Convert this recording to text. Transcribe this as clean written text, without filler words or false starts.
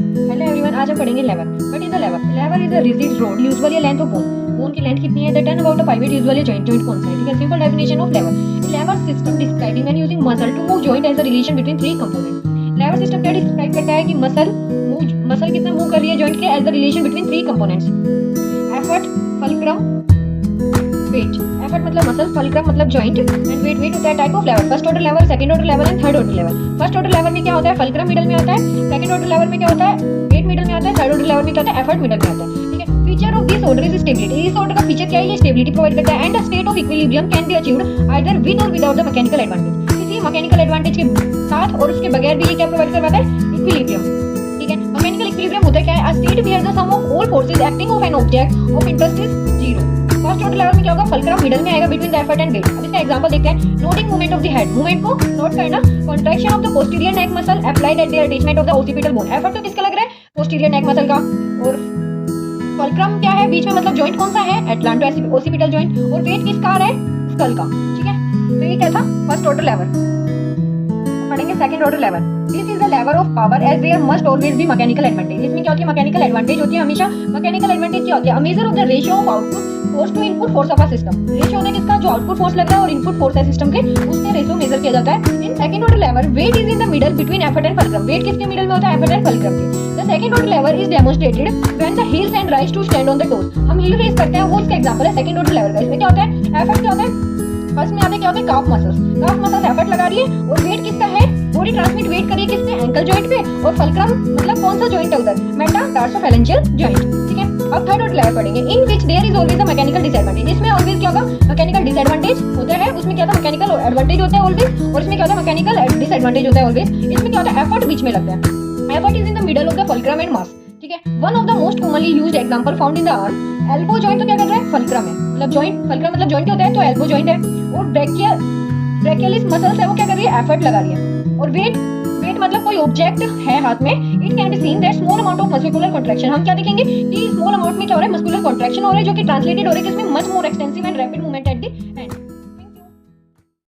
Hello everyone, आज हम पढ़ेंगे lever. What is the lever? Lever is a rigid rod usually a length of bone. Bone की length कितनी है? The turn about a pivot usually joint. Joint कौन सा है? ठीक है, simple definition of lever. Lever system describing when using muscle to move joint as a relation between three component. Lever system क्या describe करता है कि मसल कितना मूव कर रही है जॉइंट के as the relation between three components. Effort, fulcrum, weight. Effort मतलब मसल, फल्क्रम मतलब जॉइंट एंड वेट होता है type of lever. First order lever, second order lever and third order lever. First order lever में क्या होता है? Fulcrum middle में आता है। सेकंड ऑर्डर लेवर में क्या होता है? वेट मिडल में आता है। थर्ड ऑर्डर लेवर में क्या होता है? एफर्ट मिडल में आता है। ठीक है, feature of this order is stability. इस ऑर्डर का फीचर क्या है? ये स्टेबिलिटी प्रोवाइड करता है and a state of equilibrium can be achieved either with और विदाउट द मैकेनिकल एडवांटेज। किसी मैकेनिकल एडवांटेज के साथ और उसके बगैर भी ये क्या प्रोवाइड करवाता है? इक्विलिब्रियम। ठीक है, मैकेनिकल इक्विलिब्रियम होता है क्या है? A state where the sum of all forces acting of an object of interest is zero. First order level में क्या होगा? फल्क्रम मिडल में आएगा between the effort and weight. अब इसका एग्जांपल देखते हैं। Noting movement of the head, movement को नोट करना। Contraction of the posterior neck muscle applied at the attachment of the occipital bone. Effort तो किसका लग रहा है? पोस्टीरियर नेक मसल का। और फल्क्रम क्या है? बीच में मतलब जॉइंट कौन सा है? Atlanto occipital joint. और वेट किसका आ रहा है? स्कल का। ठीक है, तो ये क्या था? First order level. पढ़ेंगे second order level. This is the lever of power as there must always be mechanical advantage. इसमें क्या होती है? मैकेनिकल एडवांटेज होती है हमेशा। मैकेनिकल एडवांटेज क्या होती है? A measure of the ratio of output force to input force of a system. Ratio होता है किसका? जो आउटपुट फोर्स लग रहा है और इनपुट फोर्स है सिस्टम के, उससे रेशियो मेजर किया जाता है। In second order level weight is in the middle between effort and fulcrum. Weight किसके मिडल में होता है? एफर्ट एंड फल्क्रम के। The second order level is demonstrated when the heels and rise to stand on the toes. हम heel raise करते हैं, वो इसका एग्जांपल है सेकंड ऑर्डर लेवल का। इसमें क्या होता है? एफर्ट क्या होता है? फर्स्ट में आते क्या होता है? काफ मसल्स। काफ मसल्स एफर्ट लगा रही है और वेट किसका है? बॉडी ट्रांसमिट वेट कर रही है किसपे? एंकल जॉइंट पे। और फल्क्रम मतलब कौन सा जॉइंट है उधर? Metatarsophalangeal joint. ठीक है, अब थर्ड ऑर्डर लेवल पढ़ेंगे। In which there is always a mechanical disadvantage. इसमें ऑलवेज क्या होगा? मैकेनिकल डिसएडवांटेज होता है। उसमें क्या था? मैकेनिकल एडवांटेज होता है ऑलवेज। और इसमें क्या होता है? मैकेनिकल डिसएडवांटेज होता है ऑलवेज। इसमें क्या होता है? एफर्ट बीच में लगता है। Effort is in the middle of the fulcrum and mass. ठीक है, one of the most commonly used example found in the arm. Elbow joint तो क्या कर रहा है? फल्क्रम है, मतलब जॉइंट। फल्क्रम मतलब जॉइंट होता है, तो एल्बो जॉइंट है। और ब्रैकियलिस मसल्स है, वो क्या कर रही है? एफर्ट लगा रही है। और वेट मतलब कोई ऑब्जेक्ट है हाथ में। It can be seen that small amount of muscular contraction. हम क्या देखेंगे कि स्मॉल अमाउंट में क्या हो रहा है? मस्कुलर कॉन्ट्रैक्शन हो रहा है, जो कि ट्रांसलेटेड हो रहा है किसमें? Much more extensive and rapid movement at the end.